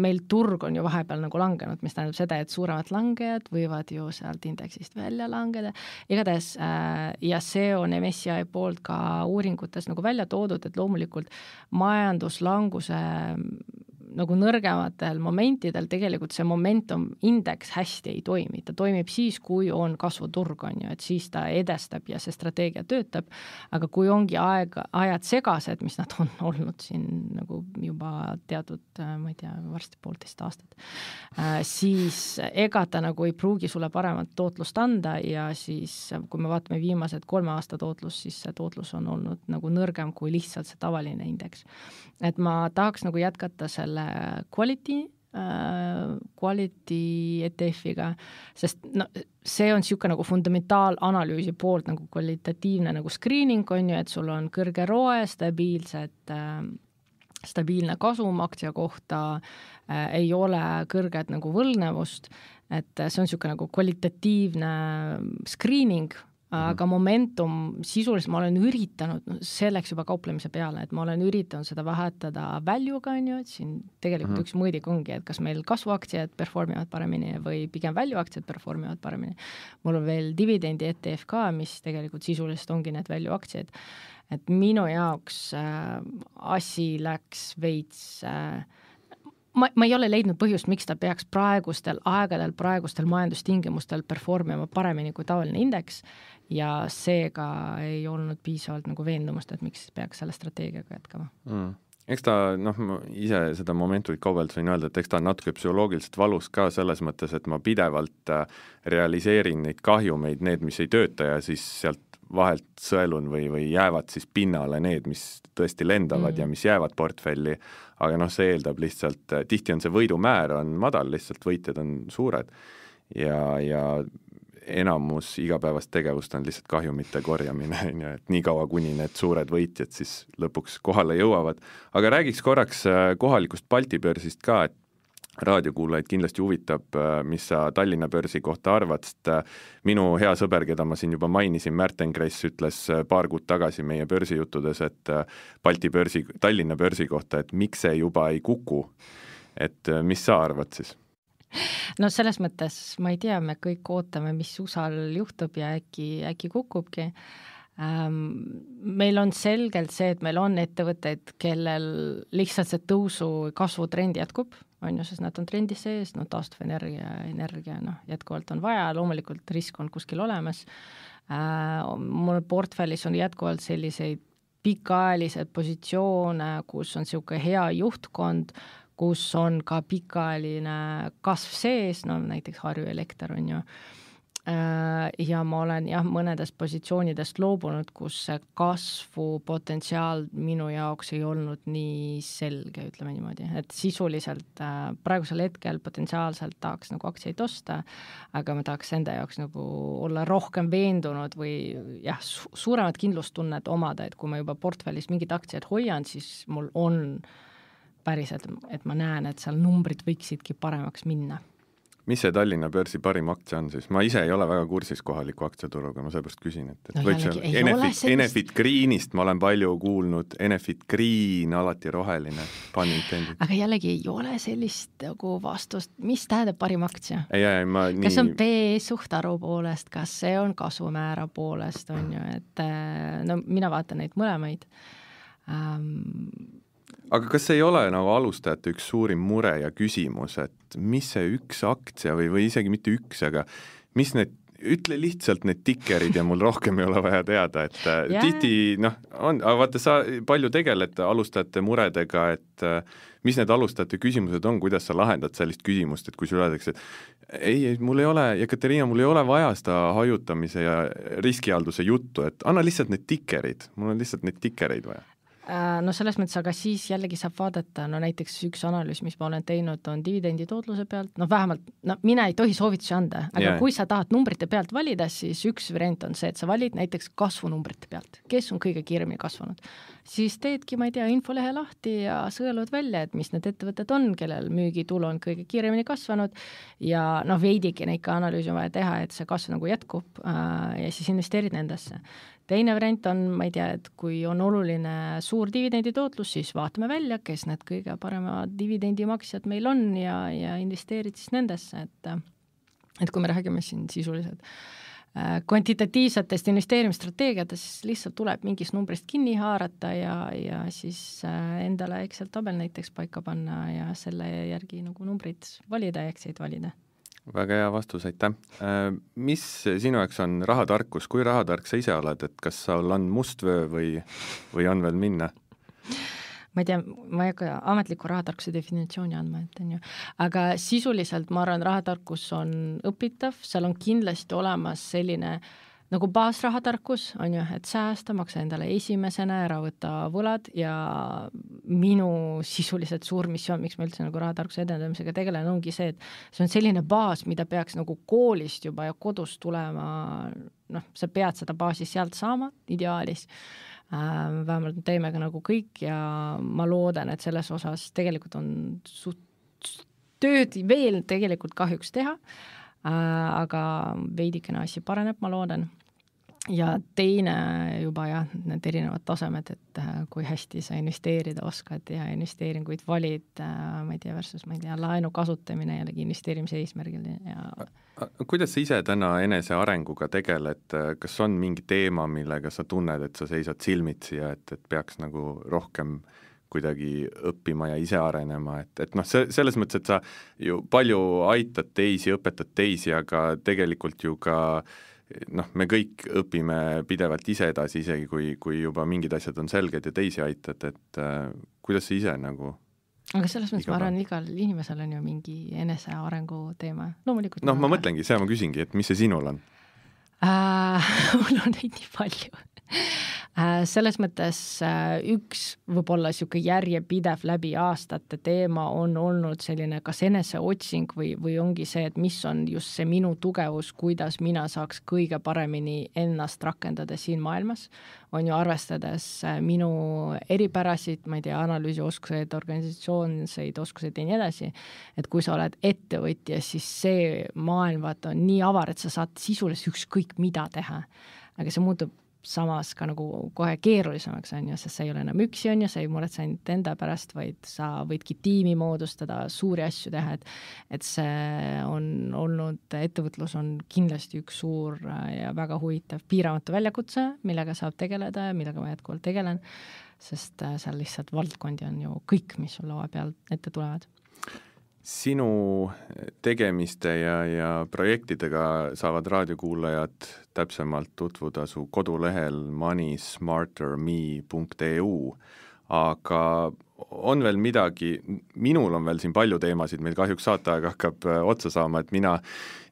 Meil turg on ju vahepeal nagu langenud, mis tähendab seda, et suuremad langejad võivad ju sealt indeksist välja langeda. Igatahes, ja see on MSCI poolt ka uuringutes nagu välja toodud, et loomulikult majanduslanguse nagu nõrgematel momentidel tegelikult see momentum indeks hästi ei toimi. Ta toimib siis, kui on kasvuturg, on ju, et siis ta edestab ja see strateegia töötab, aga kui ongi ajad segased, mis nad on olnud siin nagu juba teatud, ma ei tea, varsti 1,5 aastat, siis ega ta nagu ei pruugi sulle paremat tootlust anda ja siis, kui me vaatame viimased 3 aasta tootlus, siis see tootlus on olnud nagu nõrgem kui lihtsalt see tavaline indeks. Et ma tahaks nagu jätkata selle quality ETF-iga, sest see on niisugune nagu fundamentaalanalüüsi poolt nagu kvalitatiivne nagu screening on ju, et sul on kõrge ROE, stabiilne kasum aktsia kohta, ei ole kõrged nagu võlgnevust et see on niisugune nagu kvalitatiivne screening, aga momentum, sisuliselt ma olen üritanud, see läks juba kauplemise peale, et ma olen üritanud seda vahetada value'ga, on ju, et siin tegelikult üks mõõdik ongi, et kas meil kasvuaktsiad performivad paremini või pigem valueaktsiad performivad paremini. Mul on veel dividendi ETF ka, mis tegelikult sisuliselt ongi need valueaktsiad. Et minu jaoks asi läks veits ma ei ole leidnud põhjust, miks ta peaks praegustel aegadel, praegustel majandustingimustel performima paremini kui tavaline indeks ja seega ei olnud piisavalt nagu veendumust, et miks peaks selle strateegiaga jätkama. Eks ta, ma ise seda momentumit kaubelt võin öelda, et eks ta on natuke psühholoogiliselt valus ka selles mõttes, et ma pidevalt realiseerin neid kahjumeid, need, mis ei tööta ja siis sealt vahelt sõelun või jäävad siis pinnale need, mis tõesti lendavad ja mis jäävad portfelli, aga see eeldab lihtsalt, tihti on see võidumäär on madal, lihtsalt võitjad on suured ja enamus igapäevast tegevust on lihtsalt kahjumite korjamine, et nii kaua, kuni need suured võitjad siis lõpuks kohale jõuavad. Aga räägiks korraks kohalikust Balti börsist ka, et raadiokuulajaid kindlasti huvitab, mis sa Tallinna börsi kohta arvad, sest minu hea sõber, keda ma siin juba mainisin, Märten Kress ütles paar kuud tagasi meie börsijuttudes, et Tallinna börsi kohta, et miks see juba ei kuku. Et mis sa arvad siis? No selles mõttes, ma ei tea, me kõik ootame, mis USA-l juhtub ja äkki kukubki. Meil on selgelt see, et meil on ettevõtteid, kellel lihtsalt see tõusu kasvutrend jätkub, on ju, sest nad on trendi sees, taastuvenergia, jätkuvalt on vaja, loomulikult risk on kuskil olemas. Mul portfellis on jätkuvalt selliseid pikaajalised positsioone, kus on niisugune hea juhtkond, kus on ka pikaajaline kasv sees, näiteks Harju Elekter on ju, ja ma olen mõnedest positsioonidest loobunud, kus see kasvu potentsiaal minu jaoks ei olnud nii selge, ütleme niimoodi, et sisuliselt praegusel hetkel potentsiaalselt tahaks nagu aktsiaid osta, aga ma tahaks enda jaoks nagu olla rohkem veendunud või suuremat kindlustunnet omada, et kui ma juba portfellis mingid aktsiad hoian, siis mul on päriselt, et ma näen, et seal numbrid võiksidki paremaks minna. Mis see Tallinna börsi parim aktsia on siis? Ma ise ei ole väga kursis kohaliku aktsiaturuga, ma seepärast küsin, et Enefit Greenist ma olen palju kuulnud, Enefit Green, alati roheline, pun intended. Aga jällegi ei ole sellist nagu vastust, mis tähendab parim aktsia? Kas on PE suhtaru poolest, kas see on kasvumäära poolest, on ju, et mina vaatan neid mõlemaid. Aga kas ei ole nagu alustajate üks suurim mure ja küsimus, et mis see üks aktsia või isegi mitte üks, aga mis need, ütle lihtsalt need tikerid ja mul rohkem ei ole vaja teada, et tihti, aga vaata, sa palju tegeled alustajate muredega, et mis need alustajate küsimused on, kuidas sa lahendad sellist küsimust, et kui sulle öeldakse, et ei, mul ei ole, Jekaterina, mul ei ole vaja seda hajutamise ja riskihalduse juttu, et anna lihtsalt need tikerid, mul on lihtsalt need tikereid vaja. Selles mõttes, aga siis jällegi saab vaadata, näiteks üks analüüs, mis ma olen teinud, on dividendi tootluse pealt, vähemalt, mina ei tohi soovitusi anda, aga kui sa tahad numbrite pealt valida, siis üks variant on see, et sa valid näiteks kasvunumbrite pealt, kes on kõige kiiremini kasvanud. Siis teedki, ma ei tea, infolehe lahti ja sõelud välja, et mis need ettevõtted on, kellel müügitulu on kõige kiiremini kasvanud ja veidigi neid ka analüüsi on vaja teha, et see kasv nagu jätkub ja siis investeerid nendesse. Teine variant on, ma ei tea, et kui on oluline suur dividendi tootlus, siis vaatame välja, kes need kõige paremad dividendimaksjad meil on ja investeerid siis nendesse, et kui me räägime siin sisuliselt kvantitatiivsetest investeerimisstrateegiatest, siis lihtsalt tuleb mingist numbrist kinni haarata ja siis endale Excel-tabel näiteks paika panna ja selle järgi nagu numbrid valida ja aktsiaid valida. Väga hea vastus, aitäh. Mis sinu jaoks on rahatarkus? Kui rahatark sa ise oled, et kas sul on mustvöö või on veel minna? Ma ei tea, ma ei hakka ametliku rahatarkuse definitsiooni andma, et on ju. Aga sisuliselt ma arvan, rahatarkus on õpitav, seal on kindlasti olemas selline nagu baasrahatarkus, on ju, et säästa, maksa endale esimesena, ära võtta võlad ja minu sisuliselt suur missioon, miks ma üldse nagu rahatarkuse edendamisega tegelen, ongi see, et see on selline baas, mida peaks nagu koolist juba ja kodust tulema, sa pead seda baasi sealt saama, ideaalis. Vähemalt teeme ka nagu kõik ja ma loodan, et selles osas tegelikult on tööd veel tegelikult kahjuks teha, aga veidikene asi paraneb, ma loodan. Ja teine juba need erinevad tasemed, et kui hästi sa investeerida oskad ja investeeringuid valid, ma ei tea, laenu kasutamine jällegi investeerimise eesmärgil. Kuidas sa ise täna enese arenguga tegeled, kas on mingi teema, millega sa tunned, et sa seisad silmitsi ja et peaks nagu rohkem kuidagi õppima ja ise arenema, et selles mõttes, et sa ju palju aitad teisi, õpetad teisi, aga tegelikult ju ka me kõik õpime pidevalt ise edasi, isegi kui juba mingid asjad on selged ja teisi aitad, et kuidas sa ise nagu... Aga selles mõttes ma arvan, igal inimesel on ju mingi enese arengu teema. Loomulikult ma mõtlengi, see ma küsingi, et mis see sinul on? Mul on neid nii palju. Selles mõttes üks võib-olla siuke järjepidev läbi aastate teema on olnud selline kas eneseotsing või ongi see, et mis on just see minu tugevus, kuidas mina saaks kõige paremini ennast rakendada siin maailmas. On ju arvestades minu eripärasid, ma ei tea, analüüsioskuseid, organisatsioonseid oskuseid ja nii edasi, et kui sa oled ettevõtja, siis see maailm on nii avar, et sa saad sisuliselt ükskõik mida teha, aga see muutub samas ka nagu kohe keerulisemaks on ju, sest sa ei ole enam üksi on ju, sa ei muretse ainult enda pärast, vaid sa võidki tiimi moodustada, suuri asju teha, et see on olnud, ettevõtlus on kindlasti üks suur ja väga huvitav piiramatu väljakutse, millega saab tegeleda ja millega ma jätkuvalt tegelen, sest seal lihtsalt valdkondi on ju kõik, mis sul laua peal ette tulevad. Sinu tegemiste ja projektidega saavad raadiokuulajad täpsemalt tutvuda su kodulehel moneysmarterme.eu, aga on veel midagi, minul on veel siin palju teemasid, meil kahjuks saateaega hakkab otsa saama, et mina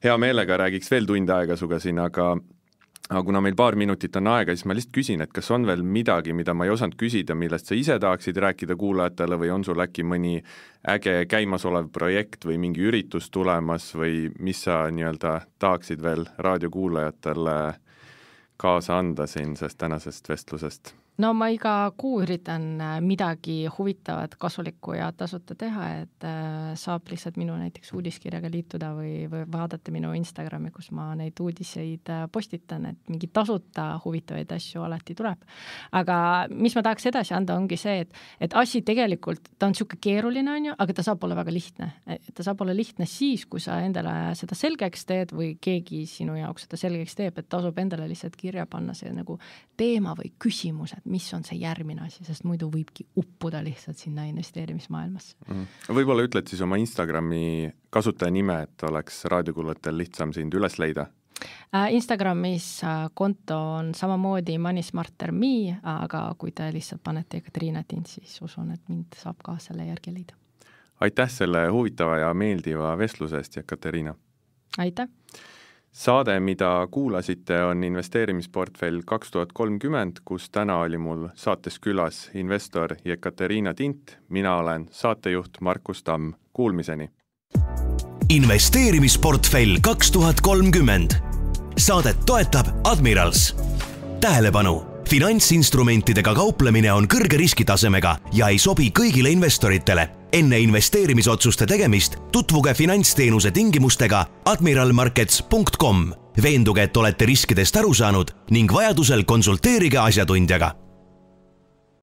hea meelega räägiks veel tund aega suga siin, aga kuna meil paar minutit on aega, siis ma lihtsalt küsin, et kas on veel midagi, mida ma ei osanud küsida, millest sa ise tahaksid rääkida kuulajatele või on sul äkki mõni äge käimasolev projekt või mingi üritus tulemas või mis sa nii-öelda tahaksid veel raadiokuulajatele kaasa anda siin sellest tänasest vestlusest? No ma iga kuu üritan midagi huvitavat, kasulikku ja tasuta teha, et saab lihtsalt minu näiteks uudiskirjaga liituda või vaadata minu Instagrami, kus ma neid uudiseid postitan, et mingi tasuta huvitavaid asju alati tuleb. Aga mis ma tahaks edasi anda, ongi see, et asi tegelikult, ta on siuke keeruline, on ju, aga ta saab olla väga lihtne. Ta saab olla lihtne siis, kui sa endale seda selgeks teed või keegi sinu jaoks seda selgeks teeb, et tasub endale lihtsalt kirja panna see nagu teema või küsimused, mis on see järgmine asi, sest muidu võibki uppuda lihtsalt sinna investeerimismaailmas. Võib-olla ütled siis oma Instagrami kasutaja nime, et oleks raadiokuulajatel lihtsam sind üles leida? Instagramis konto on samamoodi moneysmarterme, aga kui te lihtsalt panete Katariina Tint, siis usun, et mind saab ka selle järgi leida. Aitäh selle huvitava ja meeldiva vestluse eest, Katariina! Aitäh! Saade, mida kuulasite, on investeerimisportfell 2030, kus täna oli mul saates külas investor Katariina Tint. Mina olen saatejuht Markus Tamm. Kuulmiseni! Investeerimisportfell 2030. Saadet toetab Admirals. Tähelepanu! Finantsinstrumentidega kauplemine on kõrge riskitasemega ja ei sobi kõigile investoritele. Enne investeerimisotsuste tegemist tutvuge finantsteenuse tingimustega admiralmarkets.com. Veenduge, et olete riskidest aru saanud ning vajadusel konsulteerige asjatundjaga.